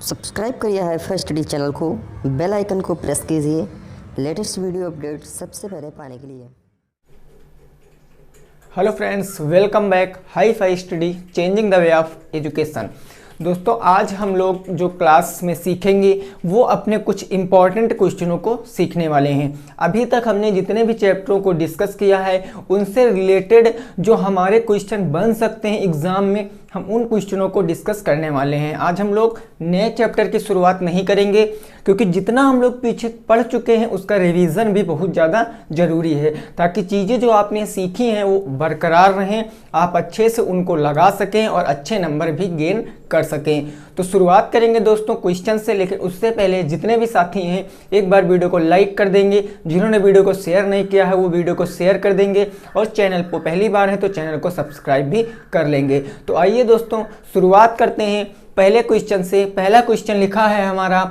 Subscribe करिए HiFi study channel को, bell icon को प्रेस कीजिए लेटेस्ट वीडियो अपडेट सबसे पहले पाने के लिए। Hello friends, welcome back HiFi study changing the way of education. दोस्तों, आज हम लोग जो क्लास में सीखेंगे वो अपने कुछ इम्पॉर्टेंट क्वेश्चनों को सीखने वाले हैं। अभी तक हमने जितने भी चैप्टरों को डिस्कस किया है उनसे रिलेटेड जो हमारे क्वेश्चन बन सकते हैं एग्जाम में, हम उन क्वेश्चनों को डिस्कस करने वाले हैं। आज हम लोग नए चैप्टर की शुरुआत नहीं करेंगे क्योंकि जितना हम लोग पीछे पढ़ चुके हैं उसका रिवीजन भी बहुत ज़्यादा ज़रूरी है, ताकि चीज़ें जो आपने सीखी हैं वो बरकरार रहें, आप अच्छे से उनको लगा सकें और अच्छे नंबर भी गेन कर सकें। तो शुरुआत करेंगे दोस्तों क्वेश्चन से, लेकिन उससे पहले जितने भी साथी हैं एक बार वीडियो को लाइक कर देंगे, जिन्होंने वीडियो को शेयर नहीं किया है वो वीडियो को शेयर कर देंगे, और चैनल पर पहली बार है तो चैनल को सब्सक्राइब भी कर लेंगे। तो आइए दोस्तों शुरुआत करते हैं पहले क्वेश्चन से। पहला क्वेश्चन लिखा है हमारा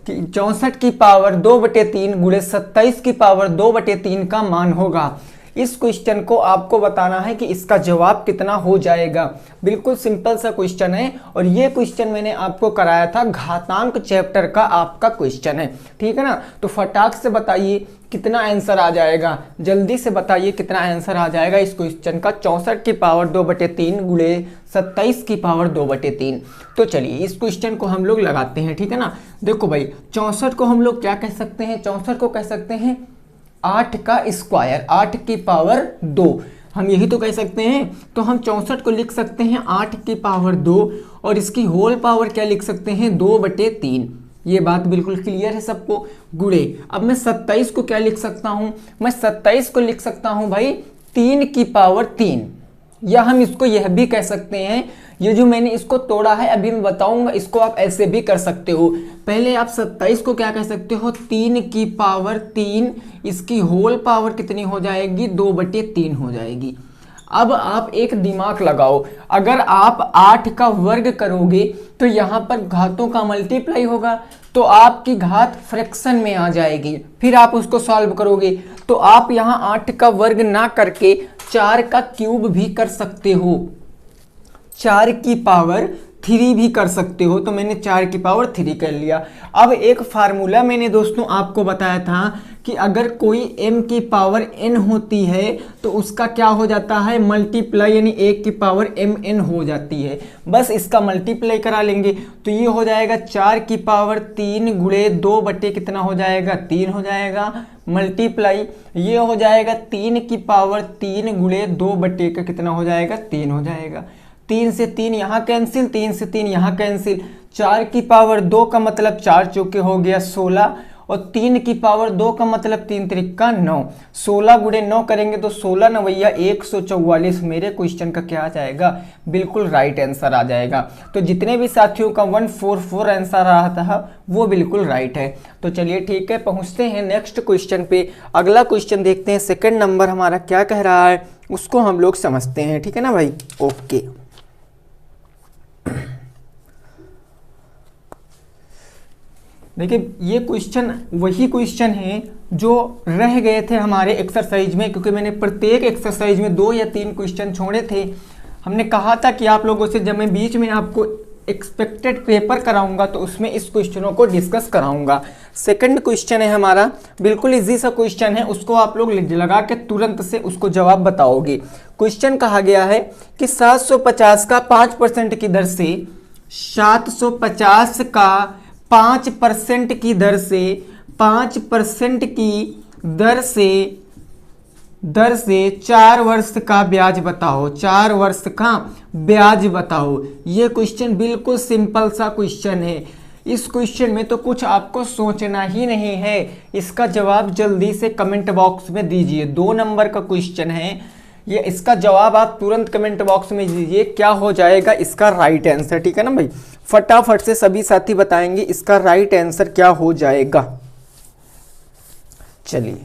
कि 64 की पावर 2/3 गुणे 27 की पावर 2/3 का मान होगा। इस क्वेश्चन को आपको बताना है कि इसका जवाब कितना हो जाएगा। बिल्कुल सिंपल सा क्वेश्चन है, और ये क्वेश्चन मैंने आपको कराया था घातांक चैप्टर का आपका क्वेश्चन है, ठीक है ना। तो फटाक से बताइए कितना आंसर आ जाएगा, जल्दी से बताइए कितना आंसर आ जाएगा इस क्वेश्चन का। 64 की पावर 2/3 गुणे 27 की पावर 2/3। तो चलिए इस क्वेश्चन को हम लोग लगाते हैं, ठीक है ना। देखो भाई, 64 को हम लोग क्या कह सकते हैं, 64 को कह सकते हैं 8 का स्क्वायर, 8 की पावर 2, हम यही तो कह सकते हैं। तो हम 64 को लिख सकते हैं 8 की पावर 2, और इसकी होल पावर क्या लिख सकते हैं 2/3। ये बात बिल्कुल क्लियर है सबको। गुणे, अब मैं 27 को क्या लिख सकता हूं, मैं 27 को लिख सकता हूं भाई 3 की पावर 3, या हम इसको यह भी कह सकते हैं, ये जो मैंने इसको तोड़ा है अभी मैं बताऊंगा, इसको आप ऐसे भी कर सकते हो। पहले आप 27 को क्या कह सकते हो 3 की पावर 3, इसकी होल पावर कितनी हो जाएगी 2/3 हो जाएगी। अब आप एक दिमाग लगाओ, अगर आप 8 का वर्ग करोगे तो यहाँ पर घातों का मल्टीप्लाई होगा, तो आपकी घात फ्रैक्शन में आ जाएगी। फिर आप उसको सॉल्व करोगे तो आप यहाँ 8 का वर्ग ना करके 4 का क्यूब भी कर सकते हो, 4 की पावर 3 भी कर सकते हो। तो मैंने 4 की पावर 3 कर लिया। अब एक फार्मूला मैंने दोस्तों आपको बताया था कि अगर कोई m की पावर n होती है तो उसका क्या हो जाता है मल्टीप्लाई, यानी 1 की पावर mn हो जाती है। बस इसका मल्टीप्लाई करा लेंगे तो ये हो जाएगा 4 की पावर 3 गुणे 2 बटे कितना हो जाएगा 3 हो जाएगा, मल्टीप्लाई ये हो जाएगा 3 की पावर 3 गुणे 2 बटे का कितना हो जाएगा 3 हो जाएगा। 3 से 3 यहाँ कैंसिल, 3 से 3 यहाँ कैंसिल, 4 की पावर 2 का मतलब 4 चौके हो गया 16, और 3 की पावर 2 का मतलब 3 त्रिका 9, 16 गुणे 9 करेंगे तो 16 9 144। मेरे क्वेश्चन का क्या आ जाएगा, बिल्कुल राइट आंसर आ जाएगा। तो जितने भी साथियों का 144 आंसर रहा था वो बिल्कुल राइट है। तो चलिए ठीक है, पहुंचते हैं नेक्स्ट क्वेश्चन पे। अगला क्वेश्चन देखते हैं, सेकंड नंबर हमारा क्या कह रहा है उसको हम लोग समझते हैं, ठीक है ना भाई। ओके, देखिए ये क्वेश्चन वही क्वेश्चन है जो रह गए थे हमारे एक्सरसाइज में, क्योंकि मैंने प्रत्येक एक्सरसाइज में 2 या 3 क्वेश्चन छोड़े थे। हमने कहा था कि आप लोगों से जब मैं बीच में आपको एक्सपेक्टेड पेपर कराऊंगा तो उसमें इस क्वेश्चनों को डिस्कस कराऊंगा। सेकंड क्वेश्चन है हमारा, बिल्कुल इजी सा क्वेश्चन है, उसको आप लोग लगा के तुरंत से उसको जवाब बताओगे। क्वेश्चन कहा गया है कि 750 का 5% की दर से 750 का 5% की दर से 5% की दर से 4 वर्ष का ब्याज बताओ, 4 वर्ष का ब्याज बताओ। ये क्वेश्चन बिल्कुल सिंपल सा क्वेश्चन है। इस क्वेश्चन में तो कुछ आपको सोचना ही नहीं है, इसका जवाब जल्दी से कमेंट बॉक्स में दीजिए। 2 नंबर का क्वेश्चन है ये, इसका जवाब आप तुरंत कमेंट बॉक्स में दीजिए क्या हो जाएगा इसका राइट आंसर, ठीक है ना भाई। फटाफट से सभी साथी बताएंगे इसका राइट आंसर क्या हो जाएगा। चलिए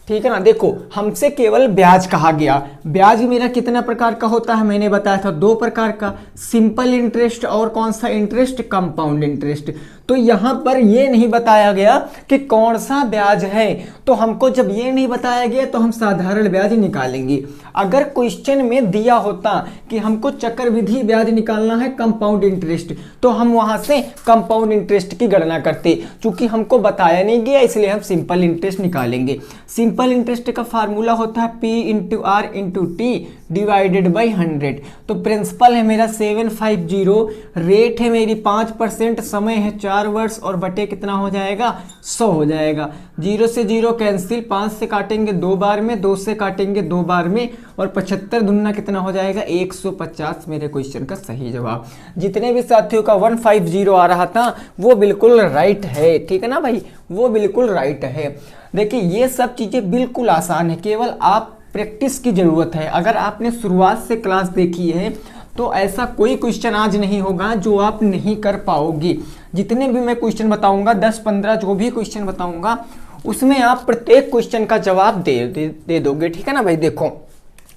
ठीक है ना। देखो हमसे केवल ब्याज कहा गया, ब्याज मेरा कितना प्रकार का होता है मैंने बताया था, 2 प्रकार का, सिंपल इंटरेस्ट और कौन सा इंटरेस्ट, कंपाउंड इंटरेस्ट। तो यहाँ पर ये नहीं बताया गया कि कौन सा ब्याज है, तो हमको जब ये नहीं बताया गया तो हम साधारण ब्याज निकालेंगे। अगर क्वेश्चन में दिया होता कि हमको चक्रवृद्धि ब्याज निकालना है कंपाउंड इंटरेस्ट, तो हम वहां से कंपाउंड इंटरेस्ट की गणना करते। चूंकि हमको बताया नहीं गया इसलिए हम सिंपल इंटरेस्ट निकालेंगे। सिंपल इंटरेस्ट का फार्मूला होता है P into r into t divided by 100। तो प्रिंसिपल है मेरा 750, रेट है मेरी 5%, समय है 4 वर्ष और बटे कितना हो जाएगा 100 हो जाएगा। 0 से 0 कैंसिल, 5 से काटेंगे 2 बार में, 2 से काटेंगे 2 बार में, और 75 दुना कितना हो जाएगा 150 मेरे क्वेश्चन का सही जवाब। जितने भी साथियों का 150 आ रहा था वो बिल्कुल राइट है, ठीक है ना भाई, वो बिल्कुल राइट है। देखिए ये सब चीज़ें बिल्कुल आसान है, केवल आप प्रैक्टिस की ज़रूरत है। अगर आपने शुरुआत से क्लास देखी है तो ऐसा कोई क्वेश्चन आज नहीं होगा जो आप नहीं कर पाओगे। जितने भी मैं क्वेश्चन बताऊंगा 10-15 जो भी क्वेश्चन बताऊंगा उसमें आप प्रत्येक क्वेश्चन का जवाब दे दोगे, ठीक है ना भाई। देखो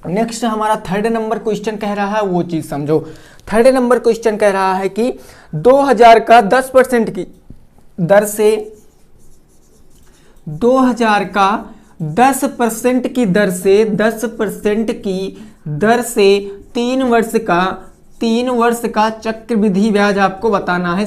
नेक्स्ट हमारा 3rd नंबर क्वेश्चन कह रहा है वो चीज़ समझो। 3rd नंबर क्वेश्चन कह रहा है कि 2000 का 10% की दर से 2000 का 10% की दर से 10% की दर से 3 वर्ष का चक्रवृद्धि ब्याज आपको बताना है,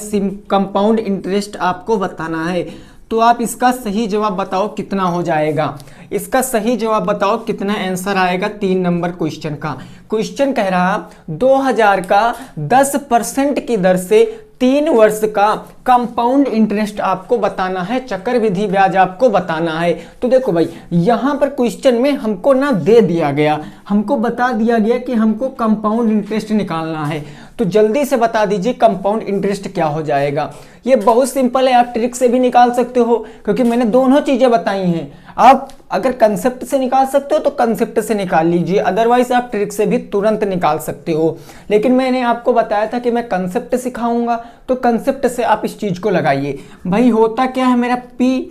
कंपाउंड इंटरेस्ट आपको बताना है। तो आप इसका सही जवाब बताओ कितना हो जाएगा, इसका सही जवाब बताओ कितना आंसर आएगा 3 नंबर क्वेश्चन का। क्वेश्चन कह रहा 2000 का 10% की दर से 3 वर्ष का कंपाउंड इंटरेस्ट आपको बताना है, चक्रवृद्धि ब्याज आपको बताना है। तो देखो भाई यहाँ पर क्वेश्चन में हमको ना दे दिया गया, हमको बता दिया गया कि हमको कंपाउंड इंटरेस्ट निकालना है। तो जल्दी से बता दीजिए कंपाउंड इंटरेस्ट क्या हो जाएगा। ये बहुत सिंपल है, आप ट्रिक से भी निकाल सकते हो क्योंकि मैंने दोनों चीजें बताई हैं। आप अगर कंसेप्ट से निकाल सकते हो तो कंसेप्ट से निकाल लीजिए, अदरवाइज आप ट्रिक से भी तुरंत निकाल सकते हो। लेकिन मैंने आपको बताया था कि मैं कंसेप्ट सिखाऊंगा, तो कंसेप्ट से आप इस चीज को लगाइए। भाई होता क्या है मेरा P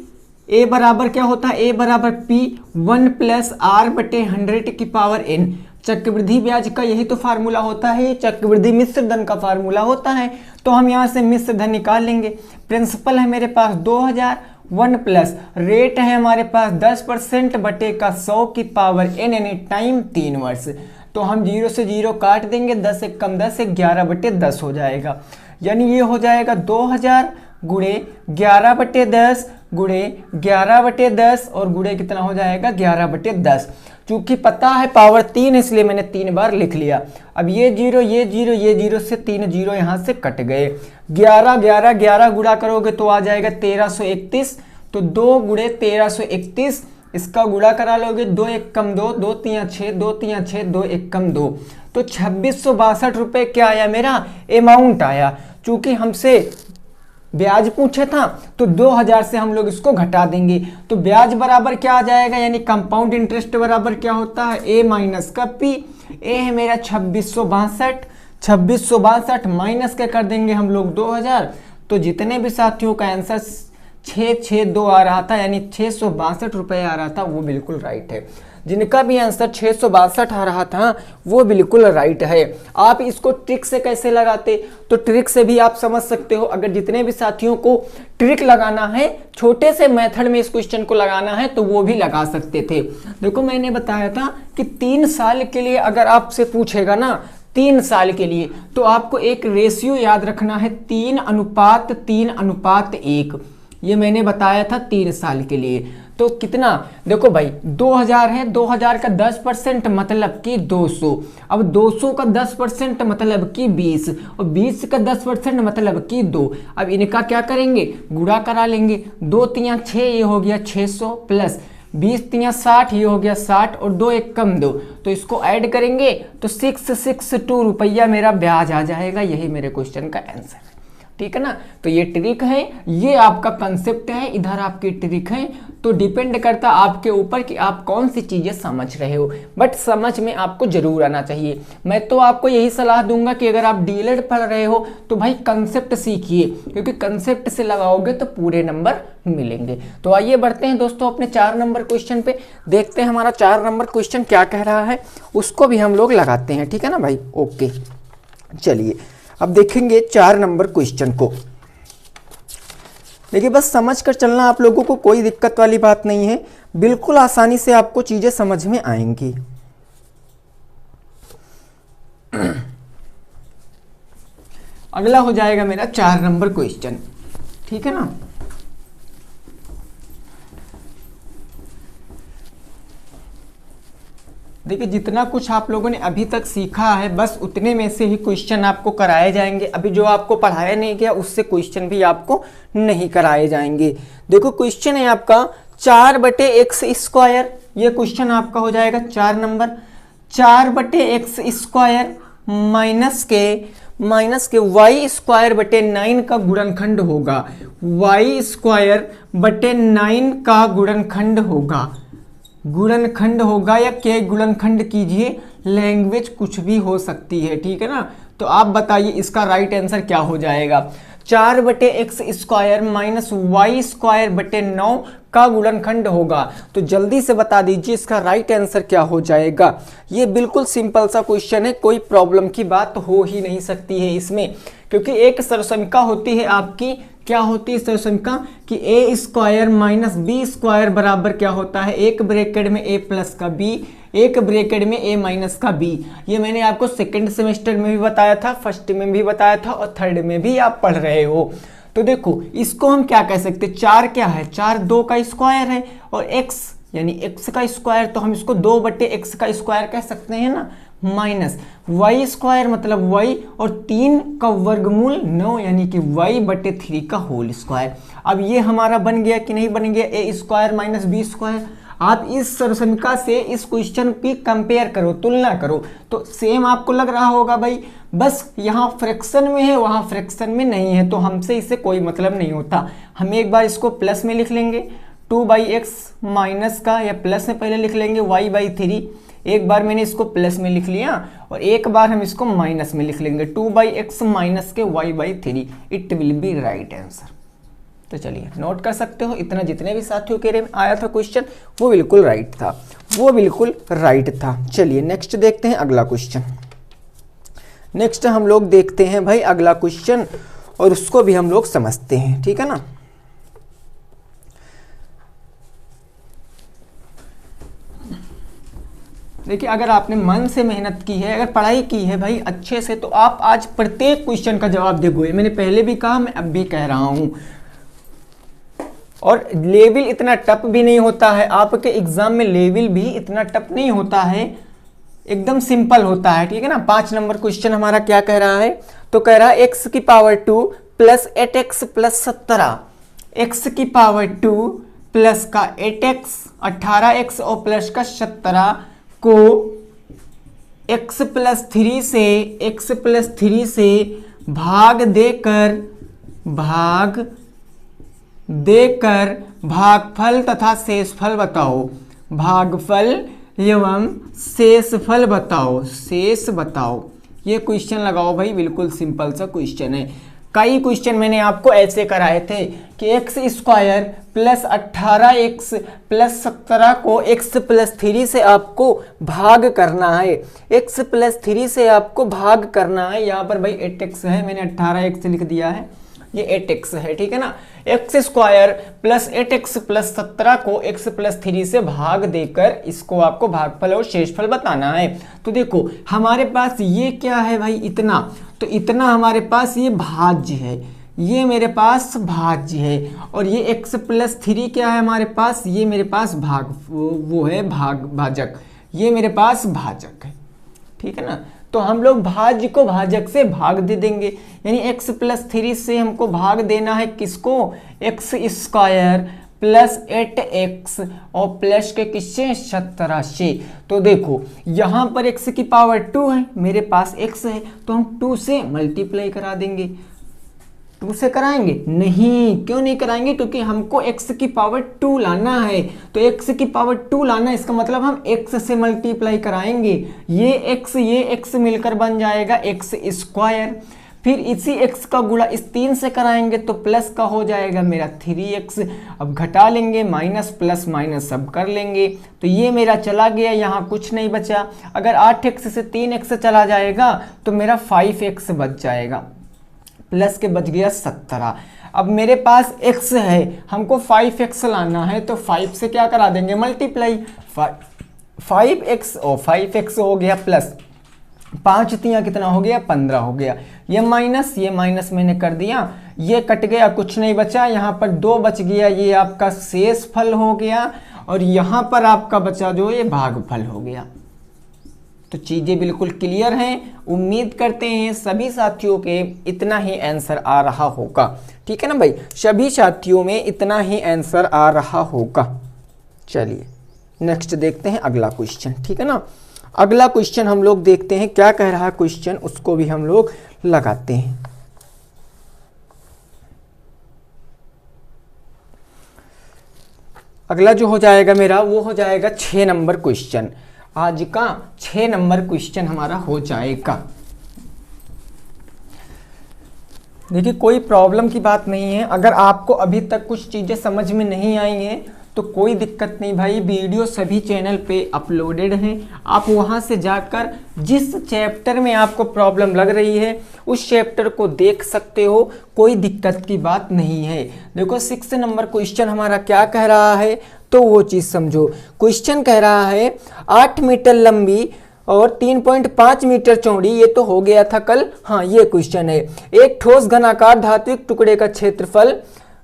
A बराबर क्या होता है, A बराबर P 1 + R/100 की पावर n। चक्रवृद्धि ब्याज का यही तो फार्मूला होता है, ये चक्रवृद्धि मिश्र धन का फार्मूला होता है। तो हम यहाँ से मिश्र धन निकाल लेंगे। प्रिंसिपल है मेरे पास 2000, 1 प्लस रेट है हमारे पास 10% बटे का 100 की पावर n यानी टाइम 3 वर्ष। तो हम 0 से 0 काट देंगे, 10 एक कम 10 11/10 हो जाएगा। यानी ये हो जाएगा 2000 गुणे 11/10 गुणे 11/10 और गुणे कितना हो जाएगा 11/10। चूंकि पता है पावर 3 इसलिए मैंने 3 बार लिख लिया। अब ये 0 ये 0 ये 0 से 3 0 यहाँ से कट गए। 11 11 11 गुणा करोगे तो आ जाएगा 1331। तो 2 गुणे 1331 इसका गुणा करा लोगे, 2 एक कम 2, 2 3 6, 2 3 6, 2 एक कम 2। तो 2662 रुपये क्या आया मेरा अमाउंट आया। चूंकि हमसे ब्याज पूछा था तो 2000 से हम लोग इसको घटा देंगे। तो ब्याज बराबर क्या आ जाएगा, यानी कंपाउंड इंटरेस्ट बराबर क्या होता है A माइनस का P। A है मेरा 2662 माइनस क्या कर देंगे हम लोग 2000। तो जितने भी साथियों का आंसर 662 आ रहा था यानी 662 रुपये आ रहा था वो बिल्कुल राइट है। जिनका भी आंसर 662 आ रहा था वो बिल्कुल राइट है। आप इसको ट्रिक से कैसे लगाते, तो ट्रिक से भी आप समझ सकते हो। अगर जितने भी साथियों को ट्रिक लगाना है, छोटे से मेथड में इस क्वेश्चन को लगाना है तो वो भी लगा सकते थे। देखो मैंने बताया था कि 3 साल के लिए अगर आपसे पूछेगा ना 3 साल के लिए, तो आपको एक रेशियो याद रखना है 3:3:1। ये मैंने बताया था 3 साल के लिए। तो कितना, देखो भाई 2000 है, 2000 का 10% मतलब कि 200। अब 200 का 10% मतलब कि 20 और 20 का 10% मतलब कि 2। अब इनका क्या करेंगे, गुणा करा लेंगे। 2 3 6 ये हो गया 600 प्लस 20 3 60 ये हो गया 60 और 2 एक कम 2। तो इसको ऐड करेंगे तो 662 रुपया मेरा ब्याज आ जाएगा। यही मेरे क्वेश्चन का आंसर है। ठीक है ना। तो ये ट्रिक है, ये आपका कंसेप्ट है, इधर आपकी ट्रिक है। तो डिपेंड करता आपके ऊपर कि आप कौन सी चीज़ें समझ रहे हो, बट समझ में आपको जरूर आना चाहिए। मैं तो आपको यही सलाह दूंगा कि अगर आप डीएलएड पढ़ रहे हो तो भाई कंसेप्ट सीखिए, क्योंकि कंसेप्ट से लगाओगे तो पूरे नंबर मिलेंगे। तो आइए बढ़ते हैं दोस्तों अपने 4 नंबर क्वेश्चन पे, देखते हैं हमारा 4 नंबर क्वेश्चन क्या कह रहा है, उसको भी हम लोग लगाते हैं। ठीक है ना भाई, ओके। चलिए अब देखेंगे 4 नंबर क्वेश्चन को। देखिए बस समझ कर चलना, आप लोगों को कोई दिक्कत वाली बात नहीं है, बिल्कुल आसानी से आपको चीजें समझ में आएंगी। अगला हो जाएगा मेरा 4 नंबर क्वेश्चन, ठीक है ना। देखिए जितना कुछ आप लोगों ने अभी तक सीखा है बस उतने में से ही क्वेश्चन आपको कराए जाएंगे। अभी जो आपको पढ़ाया नहीं गया उससे क्वेश्चन भी आपको नहीं कराए जाएंगे। देखो क्वेश्चन है आपका 4/x², ये क्वेश्चन आपका हो जाएगा 4 नंबर। 4/x² माइनस के y²/9 का गुणनखंड होगा, y²/9 का गुणनखंड होगा या के गुणनखंड कीजिए, लैंग्वेज कुछ भी हो सकती है, ठीक है ना। तो आप बताइए इसका राइट आंसर क्या हो जाएगा। 4/x² माइनस y²/9 का गुणनखंड होगा, तो जल्दी से बता दीजिए इसका राइट आंसर क्या हो जाएगा। ये बिल्कुल सिंपल सा क्वेश्चन है, कोई प्रॉब्लम की बात हो ही नहीं सकती है इसमें, क्योंकि एक सरसंख्या होती है आपकी, क्या होती है सरसंख्या कि a² माइनस b² बराबर क्या होता है, एक ब्रैकेट में a प्लस का b, एक ब्रैकेट में a माइनस का b। ये मैंने आपको सेकंड सेमेस्टर में भी बताया था, फर्स्ट में भी बताया था और थर्ड में भी आप पढ़ रहे हो। तो देखो इसको हम क्या कह सकते हैं, 4 क्या है, 4 2 का स्क्वायर है, और x यानी x का स्क्वायर, तो हम इसको 2/x का स्क्वायर कह सकते हैं ना, माइनस y² मतलब y, और 3 का वर्गमूल 9 यानी कि y/3 का होल स्क्वायर। अब ये हमारा बन गया कि नहीं बन गया, a² माइनस b²। आप इस सरसंख्या से इस क्वेश्चन की कंपेयर करो, तुलना करो, तो सेम आपको लग रहा होगा भाई, बस यहाँ फ्रैक्शन में है वहाँ फ्रैक्शन में नहीं है, तो हमसे इससे कोई मतलब नहीं होता। हम एक बार इसको प्लस में लिख लेंगे 2/x माइनस का, या प्लस में पहले लिख लेंगे y/3, एक बार मैंने इसको प्लस में लिख लिया और एक बार हम इसको माइनस में लिख लेंगे 2/x माइनस के y/3, it will be right answer. तो चलिए नोट कर सकते हो, इतना जितने भी साथियों के में आया था क्वेश्चन वो बिल्कुल राइट था, वो बिल्कुल राइट था। चलिए नेक्स्ट देखते हैं अगला क्वेश्चन। नेक्स्ट हम लोग देखते हैं भाई अगला क्वेश्चन, और उसको भी हम लोग समझते हैं, ठीक है ना। देखिए अगर आपने मन से मेहनत की है, अगर पढ़ाई की है भाई अच्छे से, तो आप आज प्रत्येक क्वेश्चन का जवाब दोगे। मैंने पहले भी कहा, मैं अब भी कह रहा हूं। और लेवल इतना टफ भी नहीं होता है, आपके एग्जाम में लेवल भी इतना टफ नहीं होता है, एकदम सिंपल होता है, ठीक है ना। 5 नंबर क्वेश्चन हमारा क्या कह रहा है, तो कह रहा है x² plus 8x plus 17, x² plus का 8x 18x और प्लस का 17 को x+3 से भाग देकर भागफल तथा शेषफल बताओ, भागफल एवं शेषफल बताओ, शेष बताओ। ये क्वेश्चन लगाओ भाई, बिल्कुल सिंपल सा क्वेश्चन है। कई क्वेश्चन मैंने आपको ऐसे कराए थे कि x² प्लस 18x प्लस 17 को x+3 से आपको भाग करना है, x+3 से आपको भाग करना है। यहाँ पर भाई 8x है, मैंने 18x लिख दिया है, ये 8x है, ठीक है ना। x² प्लस 8x प्लस 17 को x+3 से भाग देकर इसको आपको भागफल और शेषफल बताना है। तो देखो हमारे पास ये क्या है भाई, इतना, तो इतना हमारे पास ये भाज्य है, ये मेरे पास भाज्य है, और ये x+3 क्या है हमारे पास, ये मेरे पास वो है भाजक, ये मेरे पास भाजक है, ठीक है ना। तो हम लोग भाज्य को भाजक से भाग दे देंगे, यानी x+3 से हमको भाग देना है किसको, x² प्लस 8x और प्लस के किससे 17 से। तो देखो यहाँ पर x² है, मेरे पास x है, तो हम 2 से मल्टीप्लाई करा देंगे, 2 से कराएंगे? नहीं, क्यों नहीं कराएंगे? क्योंकि हमको x की पावर 2 लाना है। तो x की पावर 2 लाना है, इसका मतलब हम x से मल्टीप्लाई कराएंगे। ये x मिलकर बन जाएगा x स्क्वायर। फिर इसी x का गुणा इस 3 से कराएंगे तो प्लस का हो जाएगा मेरा 3x। अब घटा लेंगे, माइनस प्लस माइनस सब कर लेंगे, तो ये मेरा चला गया, यहाँ कुछ नहीं बचा। अगर 8x से 3x चला जाएगा तो मेरा 5x बच जाएगा, प्लस के बच गया 17। अब मेरे पास x है, हमको 5x लाना है, तो 5 से क्या करा देंगे? मल्टीप्लाई। 5x हो गया प्लस 5 तिया कितना हो गया? 15 हो गया। ये माइनस मैंने कर दिया, ये कट गया, कुछ नहीं बचा। यहाँ पर 2 बच गया, ये आपका शेष फल हो गया। और यहाँ पर आपका बचा जो ये भागफल हो गया। तो चीज़ें बिल्कुल क्लियर हैं। उम्मीद करते हैं सभी साथियों के इतना ही आंसर आ रहा होगा। ठीक है ना भाई, सभी साथियों में इतना ही आंसर आ रहा होगा। चलिए नेक्स्ट देखते हैं अगला क्वेश्चन। ठीक है ना, अगला क्वेश्चन हम लोग देखते हैं क्या कह रहा है क्वेश्चन, उसको भी हम लोग लगाते हैं। अगला जो हो जाएगा मेरा वो हो जाएगा 6 नंबर क्वेश्चन। आज का 6 नंबर क्वेश्चन हमारा हो जाएगा। देखिए कोई प्रॉब्लम की बात नहीं है, अगर आपको अभी तक कुछ चीज़ें समझ में नहीं आई हैं तो कोई दिक्कत नहीं भाई, वीडियो सभी चैनल पे अपलोडेड हैं। आप वहां से जाकर जिस चैप्टर में आपको प्रॉब्लम लग रही है उस चैप्टर को देख सकते हो, कोई दिक्कत की बात नहीं है। देखो 6 नंबर क्वेश्चन हमारा क्या कह रहा है तो वो चीज़ समझो। क्वेश्चन कह रहा है 8 मीटर लंबी और 3.5 मीटर चौड़ी, ये तो हो गया था कल। हाँ ये क्वेश्चन है, एक ठोस घनाकार धात्विक टुकड़े का क्षेत्रफल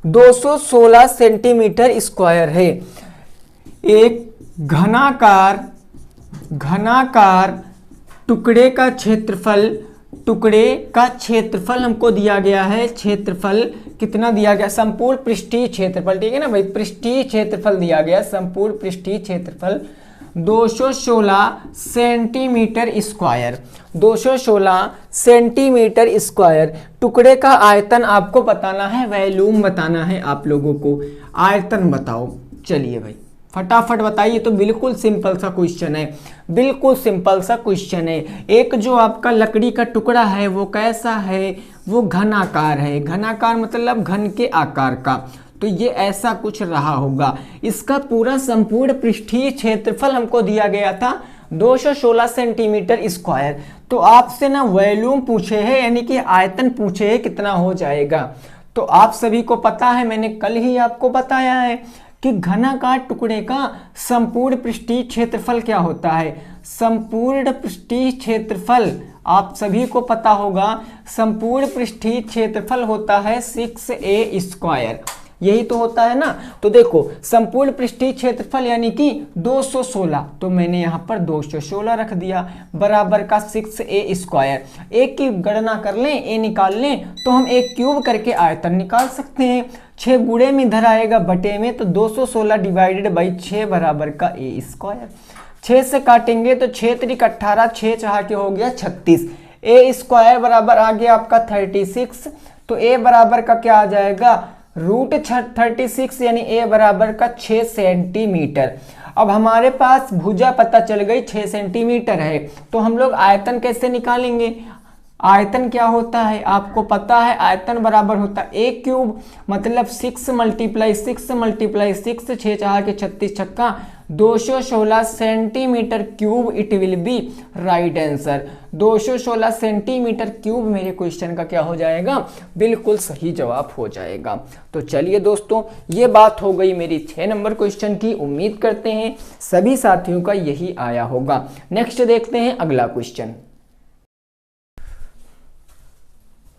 216 सेंटीमीटर स्क्वायर है। एक घनाकार टुकड़े का क्षेत्रफल हमको दिया गया है। क्षेत्रफल कितना दिया गया? संपूर्ण पृष्ठीय क्षेत्रफल, ठीक है ना भाई, पृष्ठीय क्षेत्रफल दिया गया, संपूर्ण पृष्ठीय क्षेत्रफल 216 सेंटीमीटर स्क्वायर। 216 centimetre square. टुकड़े का आयतन आपको बताना है, वॉल्यूम बताना है आप लोगों को। आयतन बताओ। चलिए भाई फटाफट बताइए। तो बिल्कुल सिंपल सा क्वेश्चन है, बिल्कुल सिंपल सा क्वेश्चन है। एक जो आपका लकड़ी का टुकड़ा है वो कैसा है? वो घनाकार है। घनाकार मतलब घन के आकार का, तो ये ऐसा कुछ रहा होगा। इसका पूरा संपूर्ण पृष्ठीय क्षेत्रफल हमको दिया गया था 216 सेंटीमीटर स्क्वायर। तो आपसे ना वॉल्यूम पूछे है, यानी कि आयतन पूछे है कितना हो जाएगा। तो आप सभी को पता है, मैंने कल ही आपको बताया है कि घनाकार टुकड़े का संपूर्ण पृष्ठीय क्षेत्रफल क्या होता है। संपूर्ण पृष्ठीय क्षेत्रफल आप सभी को पता होगा, संपूर्ण पृष्ठीय क्षेत्रफल होता है 6a स्क्वायर, यही तो होता है ना। तो देखो संपूर्ण पृष्ठीय क्षेत्रफल यानी कि 216, तो मैंने यहाँ पर 216 रख दिया, बराबर का 6a स्क्वायर। एक की गणना कर लें, a निकाल लें तो हम एक क्यूब करके आयतन निकाल सकते हैं। 6 गुणे में इधर आएगा बटे में, तो 216 डिवाइडेड बाई 6 बराबर का a स्क्वायर। 6 से काटेंगे तो 6 त्रिक 18, 6 चाह के हो गया 36। a स्क्वायर बराबर आ गया आपका 36। तो a बराबर का क्या आ जाएगा? रूट 36, यानी a बराबर का 6 सेंटीमीटर। अब हमारे पास भुजा पता चल गई 6 सेंटीमीटर है, तो हम लोग आयतन कैसे निकालेंगे? आयतन क्या होता है आपको पता है, आयतन बराबर होता है a क्यूब, मतलब 6 मल्टीप्लाई 6 मल्टीप्लाई 6, 6 चाह के 36 छक्का 216 centimetre cube, it will be right answer. 216 centimetre cube मेरे क्वेश्चन का क्या हो जाएगा? बिल्कुल सही जवाब हो जाएगा। तो चलिए दोस्तों, ये बात हो गई मेरी 6 नंबर क्वेश्चन की। उम्मीद करते हैं सभी साथियों का यही आया होगा। नेक्स्ट देखते हैं अगला क्वेश्चन।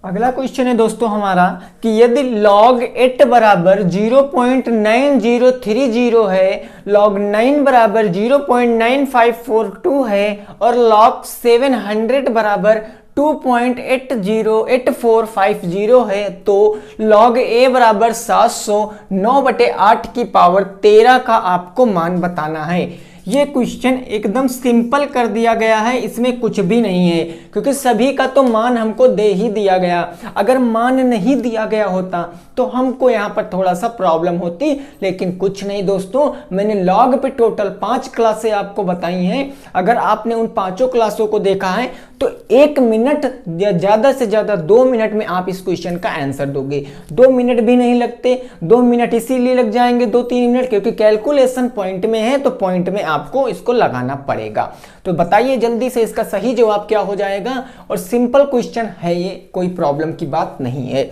अगला क्वेश्चन है दोस्तों हमारा कि यदि log 8 बराबर 0.9030 है, log 9 बराबर 0.9542 है और log 700 बराबर 2.80450 है, तो log a बराबर 700 9/8 की पावर 13 का आपको मान बताना है। ये क्वेश्चन एकदम सिंपल कर दिया गया है, इसमें कुछ भी नहीं है, क्योंकि सभी का तो मान हमको दे ही दिया गया। अगर मान नहीं दिया गया होता तो हमको यहाँ पर थोड़ा सा प्रॉब्लम होती, लेकिन कुछ नहीं दोस्तों, मैंने लॉग पे टोटल 5 क्लासें आपको बताई हैं। अगर आपने उन 5 क्लासों को देखा है तो 1 मिनट या ज़्यादा से ज़्यादा 2 मिनट में आप इस क्वेश्चन का आंसर दोगे। 2 मिनट भी नहीं लगते, 2 मिनट इसीलिए लग जाएंगे 2-3 मिनट, क्योंकि कैलकुलेशन पॉइंट में है, तो पॉइंट में आपको इसको लगाना पड़ेगा। तो बताइए जल्दी से इसका सही जवाब क्या हो जाएगा। और सिंपल क्वेश्चन है ये, कोई प्रॉब्लम की बात नहीं है,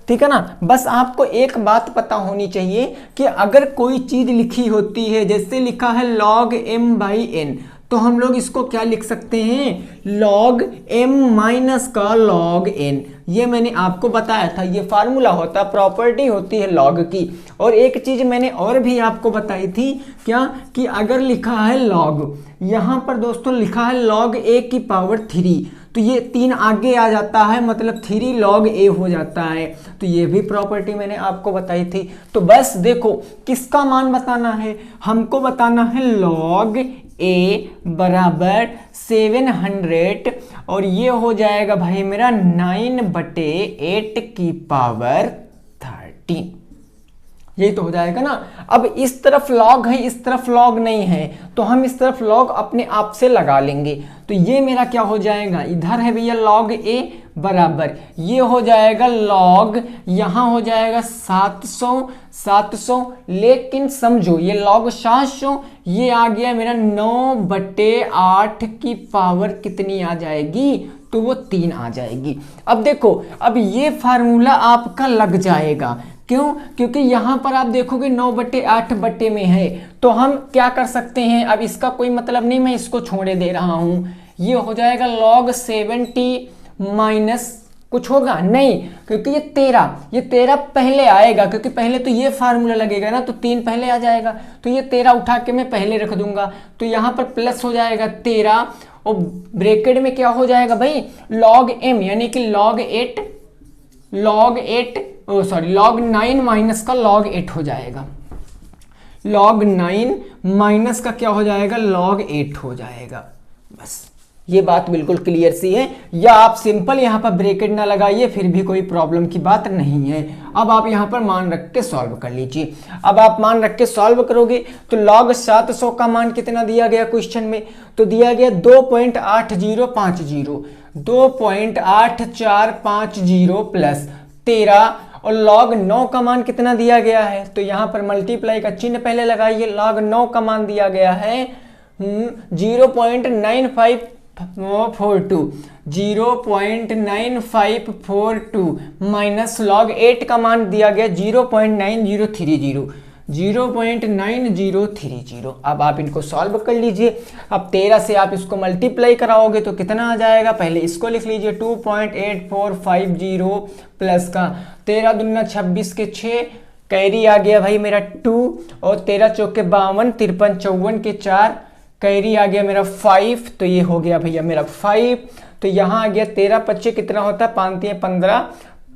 ठीक है ना। बस आपको एक बात पता होनी चाहिए कि अगर कोई चीज लिखी होती है, जैसे लिखा है log m/n, तो हम लोग इसको क्या लिख सकते हैं, log m माइनस का log n। ये मैंने आपको बताया था, ये फार्मूला होता है, प्रॉपर्टी होती है log की। और एक चीज मैंने और भी आपको बताई थी, क्या कि अगर लिखा है log, यहां पर दोस्तों लिखा है log a की पावर 3, तो ये 3 आगे आ जाता है, मतलब 3 log a हो जाता है। तो ये भी प्रॉपर्टी मैंने आपको बताई थी। तो बस देखो किसका मान बताना है, हमको बताना है log a बराबर 700, और ये हो जाएगा भाई मेरा 9/8 की पावर 13। यही तो हो जाएगा ना। अब इस तरफ लॉग है, इस तरफ लॉग नहीं है, तो हम इस तरफ लॉग अपने आप से लगा लेंगे। तो ये मेरा क्या हो जाएगा, इधर है भैया log a बराबर, ये हो जाएगा log, यहाँ हो जाएगा 700, लेकिन समझो ये log 700, ये आ गया मेरा 9/8 की पावर कितनी आ जाएगी, तो वो 3 आ जाएगी। अब देखो, अब ये फार्मूला आपका लग जाएगा, क्यों, क्योंकि यहां पर आप देखोगे 9/8 बटे में है, तो हम क्या कर सकते हैं, अब इसका कोई मतलब नहीं, मैं इसको छोड़े दे रहा हूं। ये हो जाएगा log 70 माइनस कुछ होगा नहीं, क्योंकि ये 13 पहले आएगा, क्योंकि पहले तो ये फार्मूला लगेगा ना, तो 3 पहले आ जाएगा, तो ये 13 उठा के मैं पहले रख दूंगा, तो यहाँ पर प्लस हो जाएगा 13, और ब्रैकेट में क्या हो जाएगा भाई log m, यानी कि log 9 माइनस का log 8 हो जाएगा। log 9 माइनस का क्या हो जाएगा, log 8 हो जाएगा। बस ये बात बिल्कुल क्लियर सी है, या आप सिंपल यहाँ पर ब्रैकेट ना लगाइए, फिर भी कोई प्रॉब्लम की बात नहीं है। अब आप यहाँ पर मान रख के सॉल्व कर लीजिए। अब आप मान रख के सॉल्व करोगे तो log 700 का मान कितना दिया गया क्वेश्चन में, तो दिया गया 2.8050, 2.8450 प्लस 13, और log 9 का मान कितना दिया गया है, तो यहाँ पर मल्टीप्लाई का चिन्ह पहले लगाइए। log 9 का मान दिया गया है 0.9542 माइनस log 8 का मान दिया गया 0.9030। अब आप इनको सॉल्व कर लीजिए। अब 13 से आप इसको मल्टीप्लाई कराओगे तो कितना आ जाएगा, पहले इसको लिख लीजिए 2.8450 प्लस का 13 दूना 26 के 6, कैरी आ गया भाई मेरा 2, और 13 चौके 52, 53 54 के 4, कैरी आ गया मेरा 5, तो ये हो गया भैया मेरा 5। तो यहाँ आ गया 13 25 कितना होता है, 5 3 15,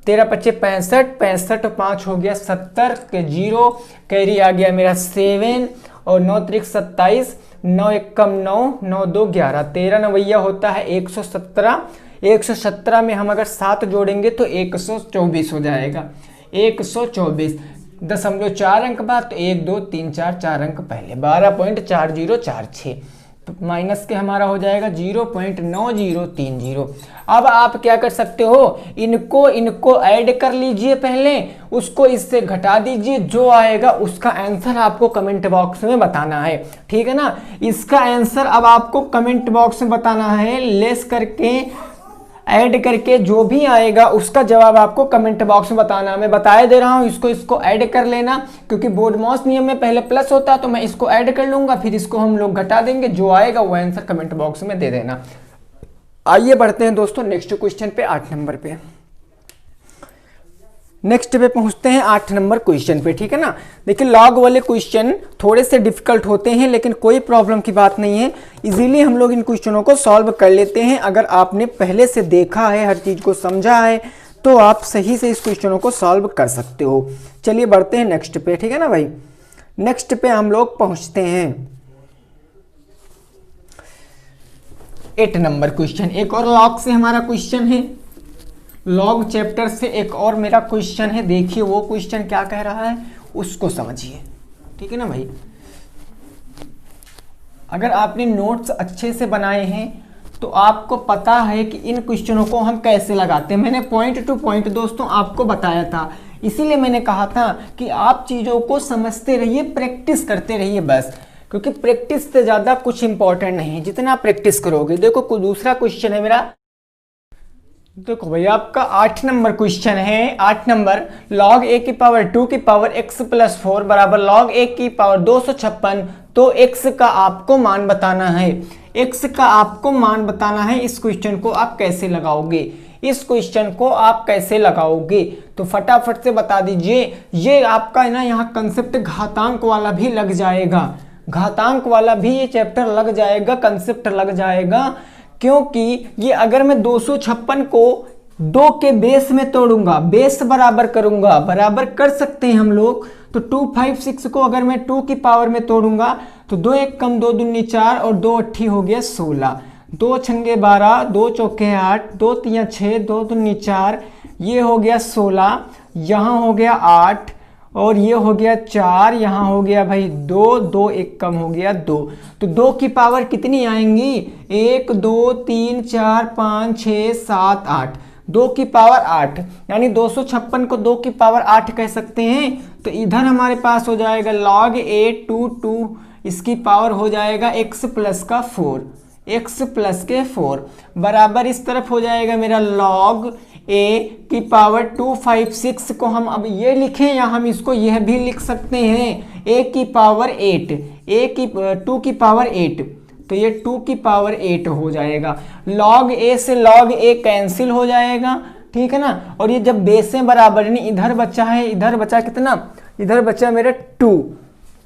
13 25 65 और 5 हो गया 70 के 0, कैरी आ गया मेरा 7, और 9 3 27, 9 1 9, 9 2 11, 13 नवैया होता है 117, 117 में हम अगर 7 जोड़ेंगे तो 124 हो जाएगा, 124.4 अंक बाद, तो 1 2 3 4 अंक पहले, 12.4046 माइनस के हमारा हो जाएगा 0.9030। अब आप क्या कर सकते हो, इनको ऐड कर लीजिए पहले, उसको इससे घटा दीजिए, जो आएगा उसका आंसर आपको कमेंट बॉक्स में बताना है, ठीक है ना। इसका आंसर अब आपको कमेंट बॉक्स में बताना है, लेस करके ऐड करके जो भी आएगा उसका जवाब आपको कमेंट बॉक्स में बताना। मैं बताया दे रहा हूँ, इसको ऐड कर लेना, क्योंकि बोर्डमॉस नियम में पहले प्लस होता है, तो मैं इसको ऐड कर लूंगा, फिर इसको हम लोग घटा देंगे, जो आएगा वो आंसर कमेंट बॉक्स में दे देना। आइए बढ़ते हैं दोस्तों नेक्स्ट क्वेश्चन पे, 8 नंबर पे। नेक्स्ट पे पहुंचते हैं 8 नंबर क्वेश्चन पे, ठीक है ना। देखिए लॉग वाले क्वेश्चन थोड़े से डिफिकल्ट होते हैं, लेकिन कोई प्रॉब्लम की बात नहीं है, इजीली हम लोग इन क्वेश्चनों को सॉल्व कर लेते हैं। अगर आपने पहले से देखा है, हर चीज को समझा है, तो आप सही से इस क्वेश्चनों को सॉल्व कर सकते हो। चलिए बढ़ते हैं नेक्स्ट पे, ठीक है ना भाई। नेक्स्ट पे हम लोग पहुंचते हैं 8 नंबर क्वेश्चन, एक और लॉग से हमारा क्वेश्चन है, लॉग चैप्टर से एक और मेरा क्वेश्चन है। देखिए वो क्वेश्चन क्या कह रहा है उसको समझिए, ठीक है ना भाई। अगर आपने नोट्स अच्छे से बनाए हैं तो आपको पता है कि इन क्वेश्चनों को हम कैसे लगाते हैं। मैंने पॉइंट टू पॉइंट दोस्तों आपको बताया था, इसीलिए मैंने कहा था कि आप चीज़ों को समझते रहिए, प्रैक्टिस करते रहिए बस, क्योंकि प्रैक्टिस से ज़्यादा कुछ इंपॉर्टेंट नहीं है। जितना प्रैक्टिस करोगे, देखो कोई दूसरा क्वेश्चन है मेरा, देखो भैया आपका 8 नंबर क्वेश्चन है। 8 नंबर, log a की पावर 2 की पावर x प्लस 4 बराबर log a की पावर 256, तो x का आपको मान बताना है। x का आपको मान बताना है। इस क्वेश्चन को आप कैसे लगाओगे, इस क्वेश्चन को आप कैसे लगाओगे, तो फटाफट से बता दीजिए। ये आपका है ना यहाँ कंसेप्ट घातांक वाला भी लग जाएगा, घातांक वाला भी ये चैप्टर लग जाएगा, कंसेप्ट लग जाएगा। क्योंकि ये अगर मैं 256 को 2 के बेस में तोड़ूंगा, बेस बराबर करूंगा, बराबर कर सकते हैं हम लोग, तो 256 को अगर मैं 2 की पावर में तोड़ूंगा तो 2 एक कम 2 दूनी 4 और 2 अट्ठी हो गया 16, 2 छंगे 12, 2 चौके 8, 2 तियां 6, 2 दूनी 4, ये हो गया 16, यहाँ हो गया 8 और ये हो गया 4, यहाँ हो गया भाई 2, 2 एक कम हो गया 2, तो 2 की पावर कितनी आएंगी, 1 2 3 4 5 6 7 8, 2 की पावर 8, यानी 256 को 2 की पावर 8 कह सकते हैं। तो इधर हमारे पास हो जाएगा log a 2, इसकी पावर हो जाएगा x प्लस का 4, x प्लस के 4 बराबर इस तरफ हो जाएगा मेरा log a की पावर 256 को हम अब ये लिखें या हम इसको यह भी लिख सकते हैं a की पावर 8, a की 2 की पावर 8, तो ये 2 की पावर 8 हो जाएगा। log a से log a कैंसिल हो जाएगा, ठीक है ना। और ये जब बेसें बराबर नहीं, इधर बचा है, इधर बचा कितना, इधर बचा मेरा 2,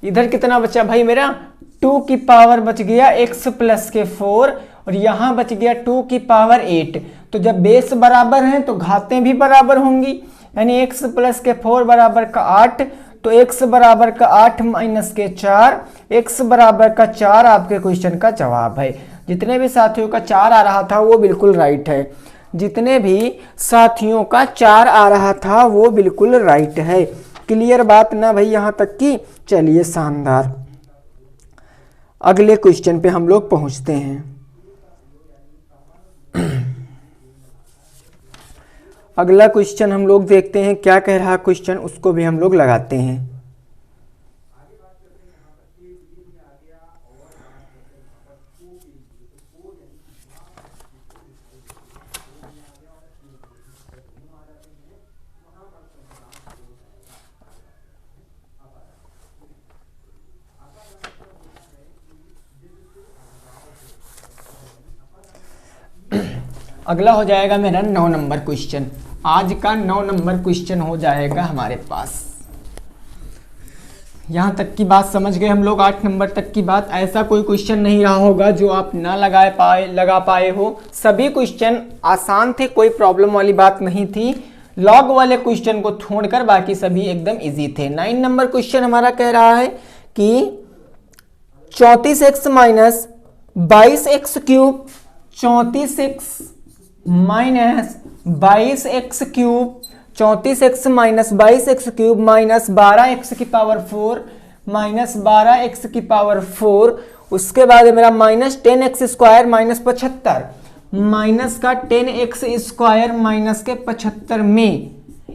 इधर कितना बचा भाई मेरा 2 की पावर बच गया x प्लस के 4 और यहाँ बच गया 2 की पावर 8। तो जब बेस बराबर हैं तो घातें भी बराबर होंगी, यानी x प्लस के 4 बराबर का 8, तो x बराबर का 8 माइनस के 4, x बराबर का 4 आपके क्वेश्चन का जवाब है। जितने भी साथियों का 4 आ रहा था वो बिल्कुल राइट है, जितने भी साथियों का 4 आ रहा था वो बिल्कुल राइट है। क्लियर बात ना भाई यहाँ तक की। चलिए शानदार, अगले क्वेश्चन पे हम लोग पहुंचते हैं। अगला क्वेश्चन हम लोग देखते हैं क्या कह रहा क्वेश्चन, उसको भी हम लोग लगाते हैं। अगला हो जाएगा मेरा 9 नंबर क्वेश्चन। आज का 9 नंबर क्वेश्चन हो जाएगा हमारे पास। यहाँ तक की बात समझ गए हम लोग, 8 नंबर तक की बात। ऐसा कोई क्वेश्चन नहीं रहा होगा जो आप ना लगा पाए हो। सभी क्वेश्चन आसान थे, कोई प्रॉब्लम वाली बात नहीं थी। लॉग वाले क्वेश्चन को छोड़कर बाकी सभी एकदम इजी थे। 9 नंबर क्वेश्चन हमारा कह रहा है कि 34x minus 22x cube, 34x minus 22x cube, 34x minus 22x cube minus 12x की पावर 4 माइनस 12x की पावर 4, उसके बाद मेरा minus 10x square minus 75, minus का 10x स्क्वायर माइनस के 75 में,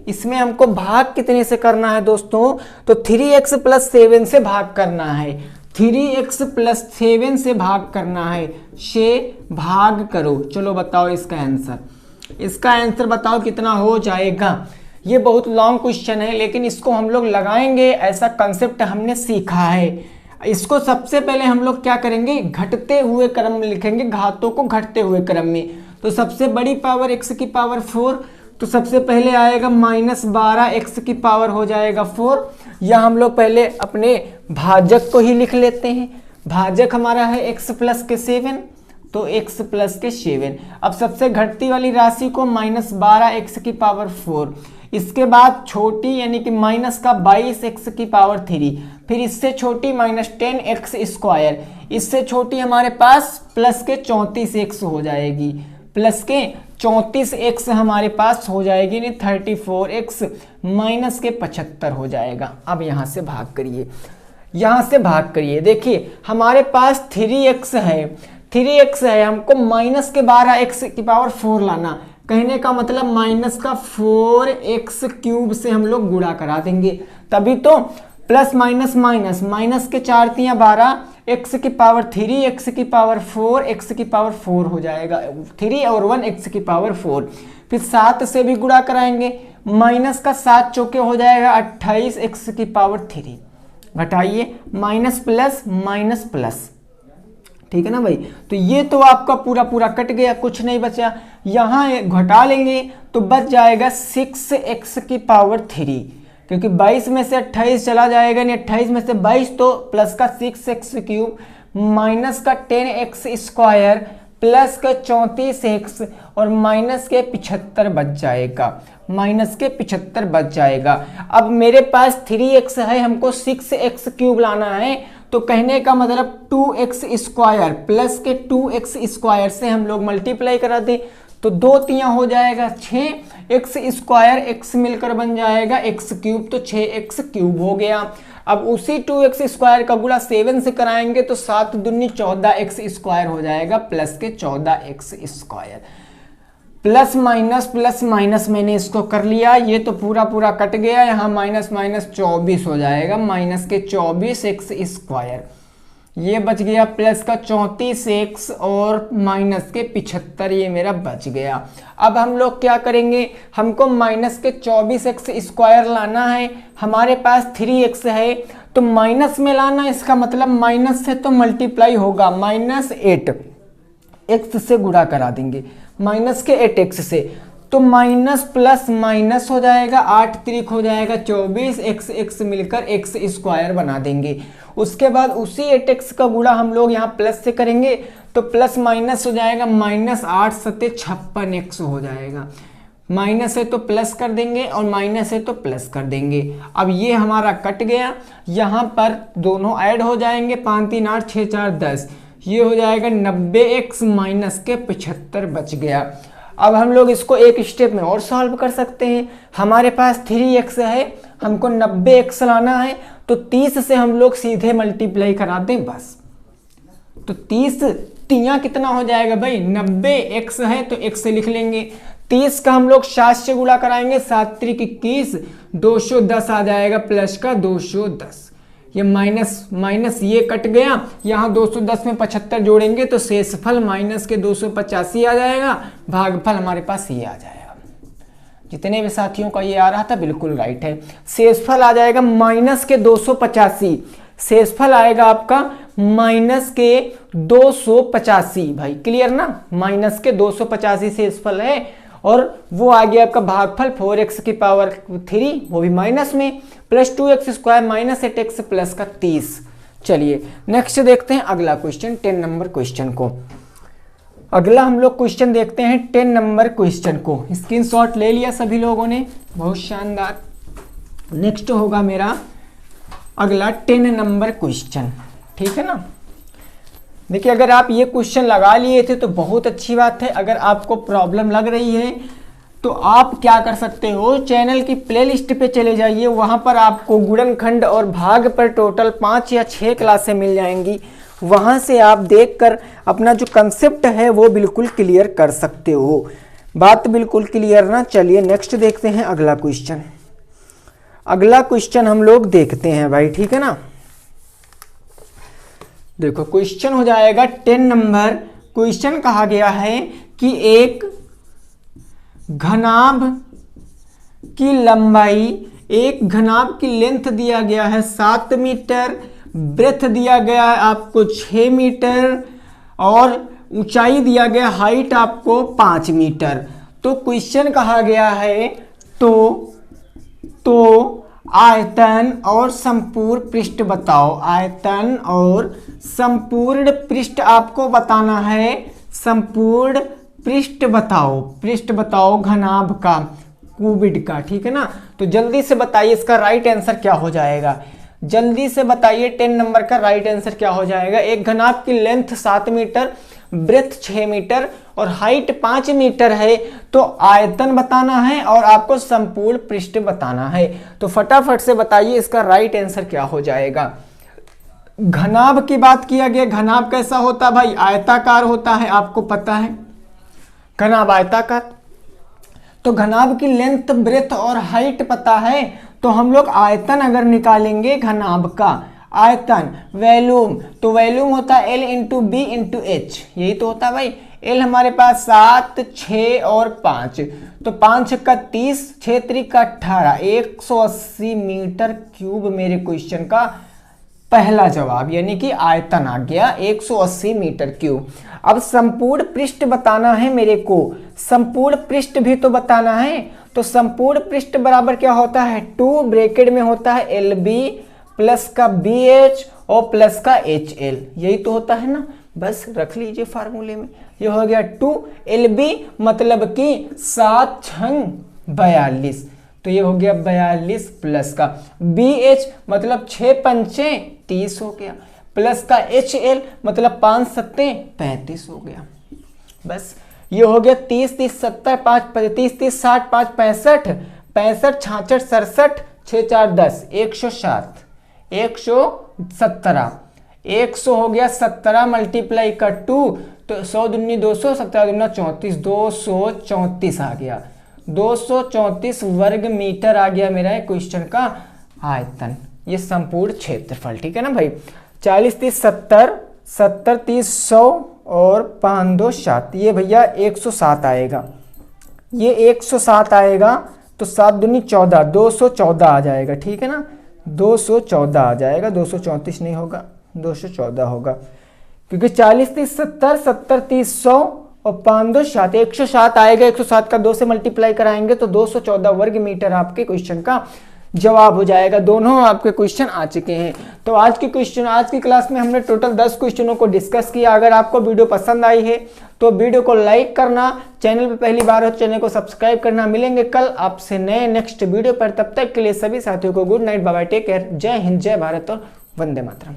इसमें हमको भाग कितने से करना है दोस्तों, तो 3x प्लस 7 से भाग करना है। 3x प्लस 7 से भाग करना है, से भाग करो। चलो बताओ इसका आंसर, इसका आंसर बताओ कितना हो जाएगा। ये बहुत लॉन्ग क्वेश्चन है लेकिन इसको हम लोग लगाएंगे, ऐसा कंसेप्ट हमने सीखा है। इसको सबसे पहले हम लोग क्या करेंगे, घटते हुए क्रम में लिखेंगे, घातों को घटते हुए क्रम में। तो सबसे बड़ी पावर x की पावर 4, तो सबसे पहले आएगा माइनस 12x की पावर हो जाएगा 4। या हम लोग पहले अपने भाजक को ही लिख लेते हैं। भाजक हमारा है x प्लस के 7, तो x प्लस के 7। अब सबसे घटती वाली राशि को माइनस 12x की पावर 4, इसके बाद छोटी यानी कि माइनस का 22x की पावर 3, फिर इससे छोटी माइनस 10x स्क्वायर, इससे छोटी हमारे पास प्लस के 34x हो जाएगी, प्लस के 34x हमारे पास हो जाएगी, नहीं 34x माइनस के 75 हो जाएगा। अब यहाँ से भाग करिए, यहाँ से भाग करिए। देखिए हमारे पास 3x है, 3x है, हमको माइनस के 12x की पावर 4 लाना, कहने का मतलब माइनस का 4x क्यूब से हम लोग गुणा करा देंगे, तभी तो प्लस माइनस माइनस, माइनस के 4 तियां 12, x की पावर 3, x की पावर 4, x की पावर 4 हो जाएगा, 3 और 1 x की पावर 4, फिर 7 से भी गुणा कराएंगे, माइनस का 7 चौके हो जाएगा 28 x की पावर 3, घटाइए माइनस प्लस माइनस प्लस, ठीक है ना भाई। तो ये तो आपका पूरा पूरा कट गया, कुछ नहीं बचा, यहाँ घटा लेंगे तो बच जाएगा 6x की पावर 3, क्योंकि 22 में से 28 चला जाएगा, नहीं 28 में से 22 तो प्लस का 6x क्यूब माइनस का 10x स्क्वायर प्लस का 34x और माइनस के 75 बच जाएगा, माइनस के 75 बच जाएगा। अब मेरे पास 3x है, हमको 6x क्यूब लाना है, तो कहने का मतलब 2x स्क्वायर प्लस के 2x स्क्वायर से हम लोग मल्टीप्लाई करा दें तो 2 तियां हो जाएगा 6x स्क्वायर, x मिलकर बन जाएगा x क्यूब, तो 6x क्यूब हो गया। अब उसी 2x स्क्वायर का गुणा 7 से कराएंगे तो 7 दूनी 14x स्क्वायर हो जाएगा, प्लस के 14x स्क्वायर, प्लस माइनस मैंने इसको कर लिया, ये तो पूरा पूरा कट गया, यहाँ माइनस माइनस 24 हो जाएगा, माइनस के 24x स्क्वायर, ये बच गया, प्लस का 34x और माइनस के 75, ये मेरा बच गया। अब हम लोग क्या करेंगे, हमको माइनस के 24x स्क्वायर लाना है, हमारे पास 3x है तो माइनस में लाना, इसका मतलब माइनस से तो मल्टीप्लाई होगा, माइनस 8x से गुणा करा देंगे, माइनस के 8x से, तो माइनस प्लस माइनस हो जाएगा, 8 त्रिक हो जाएगा 24, x मिलकर x स्क्वायर बना देंगे। उसके बाद उसी 8x का गुणा हम लोग यहाँ प्लस से करेंगे तो प्लस माइनस हो जाएगा, माइनस 8 सत्ते 56x हो जाएगा, माइनस है तो प्लस कर देंगे और माइनस है तो प्लस कर देंगे। अब ये हमारा कट गया, यहाँ पर दोनों ऐड हो जाएंगे, 5 3 8 6 4 10, ये हो जाएगा 90x माइनस के 75 बच गया। अब हम लोग इसको एक स्टेप में और सॉल्व कर सकते हैं, हमारे पास 3x है, हमको 90x लाना है, तो 30 से हम लोग सीधे मल्टीप्लाई करा दें बस, तो 30 तियां कितना हो जाएगा भाई, 90x है तो x से लिख लेंगे, 30 का हम लोग 7 से गुणा कराएंगे, 7 त्रिक 21, 210 आ जाएगा, प्लस का 210, ये माइनस माइनस ये कट गया, यहाँ 210 में 75 जोड़ेंगे तो शेषफल माइनस के 285 आ जाएगा, भागफल हमारे पास ये आ जाएगा। जितने भी साथियों का ये आ रहा था बिल्कुल राइट है, शेषफल आ जाएगा माइनस के 285, शेषफल आएगा आपका माइनस के 285, भाई क्लियर ना, माइनस के 285 शेषफल है, और वो आ गया आपका भागफल 4x की पावर 3, वो भी माइनस में, plus 2x square minus 8x plus का 30। चलिए नेक्स्ट देखते हैं अगला क्वेश्चन, 10 नंबर क्वेश्चन को। अगला हम लोग क्वेश्चन देखते हैं 10 नंबर क्वेश्चन को, स्क्रीनशॉट ले लिया सभी लोगों ने, बहुत शानदार। नेक्स्ट होगा मेरा अगला 10 नंबर क्वेश्चन, ठीक है ना। देखिए अगर आप ये क्वेश्चन लगा लिए थे तो बहुत अच्छी बात है, अगर आपको प्रॉब्लम लग रही है तो आप क्या कर सकते हो, चैनल की प्लेलिस्ट पे चले जाइए, वहाँ पर आपको गुणनखंड और भाग पर टोटल 5 या 6 क्लासें मिल जाएंगी, वहाँ से आप देखकर अपना जो कंसेप्ट है वो बिल्कुल क्लियर कर सकते हो। बात बिल्कुल क्लियर ना। चलिए नेक्स्ट देखते हैं अगला क्वेश्चन। अगला क्वेश्चन हम लोग देखते हैं भाई, ठीक है ना। देखो क्वेश्चन हो जाएगा 10 नंबर। क्वेश्चन कहा गया है कि एक घनाभ की लंबाई, एक घनाभ की लेंथ दिया गया है 7 मीटर, ब्रेथ दिया गया है आपको 6 मीटर और ऊंचाई दिया गया हाइट आपको 5 मीटर। तो क्वेश्चन कहा गया है तो आयतन और संपूर्ण पृष्ठ बताओ। आयतन और संपूर्ण पृष्ठ आपको बताना है, संपूर्ण पृष्ठ बताओ, पृष्ठ बताओ घनाभ का। क्यूबिड का, ठीक है ना। तो जल्दी से बताइए इसका राइट आंसर क्या हो जाएगा, जल्दी से बताइए 10 नंबर का राइट आंसर क्या हो जाएगा। एक घनाभ की लेंथ 7 मीटर, ब्रेथ 6 मीटर और हाइट 5 मीटर है, तो आयतन बताना है और आपको संपूर्ण पृष्ठ बताना है। तो फटाफट से बताइए इसका राइट आंसर क्या हो जाएगा। घनाभ की बात किया गया, घनाभ कैसा होता है भाई, आयताकार होता है, आपको पता है घनाभ आयताकार। तो घनाभ की लेंथ, ब्रेथ और हाइट पता है, तो हम लोग आयतन अगर निकालेंगे घनाभ का, आयतन वॉल्यूम, तो वॉल्यूम होता है L into b into h, यही तो होता है भाई। L हमारे पास 7, 6 और 5, तो 5 का 30, 6 त्रिक का 18, 180 मीटर क्यूब मेरे क्वेश्चन का पहला जवाब, यानी कि आयतन आ गया 180 मीटर क्यूब। अब संपूर्ण पृष्ठ बताना है मेरे को, संपूर्ण पृष्ठ भी तो बताना है। तो संपूर्ण पृष्ठ बराबर क्या होता है, 2 ब्रैकेट में होता है LB प्लस का BH और प्लस का HL, यही तो होता है ना, बस रख लीजिए फार्मूले में। ये हो गया 2LB मतलब कि 7 छंग 42, तो ये हो गया 42 प्लस का BH मतलब 6 पंचे 30 हो गया, प्लस का HL मतलब 5 सत्ते 35 हो गया। बस ये हो गया 30 30 70 5 30 30 60 5 65 65 66 67 6 4 10 107 117 100 हो गया 17 मल्टीप्लाई का 2, तो 100 दूनी 200, 17 दूना 34, 234 आ गया, 234 वर्ग मीटर आ गया मेरा क्वेश्चन का आयतन, ये संपूर्ण क्षेत्रफल, ठीक है ना भाई। 40 30 70 70 30 100 और 5 2 7, ये भैया 107 आएगा, ये 107 आएगा, तो 7 दूनी 14, 214 आ जाएगा, ठीक है ना, 214 आ जाएगा, 234 नहीं होगा, 214 होगा, क्योंकि 40 30 70 70 30 100 और 5 2 7, 107 आएगा। 107 का 2 से मल्टीप्लाई कराएंगे तो 214 वर्ग मीटर आपके क्वेश्चन का जवाब हो जाएगा। दोनों आपके क्वेश्चन आ चुके हैं। तो आज की क्लास में हमने टोटल 10 क्वेश्चनों को डिस्कस किया। अगर आपको वीडियो पसंद आई है तो वीडियो को लाइक करना, चैनल पर पहली बार हो चैनल को सब्सक्राइब करना। मिलेंगे कल आपसे नए नेक्स्ट वीडियो पर, तब तक के लिए सभी साथियों को good night, bye bye, take care, जय हिंद, जय भारत और वंदे मातरम।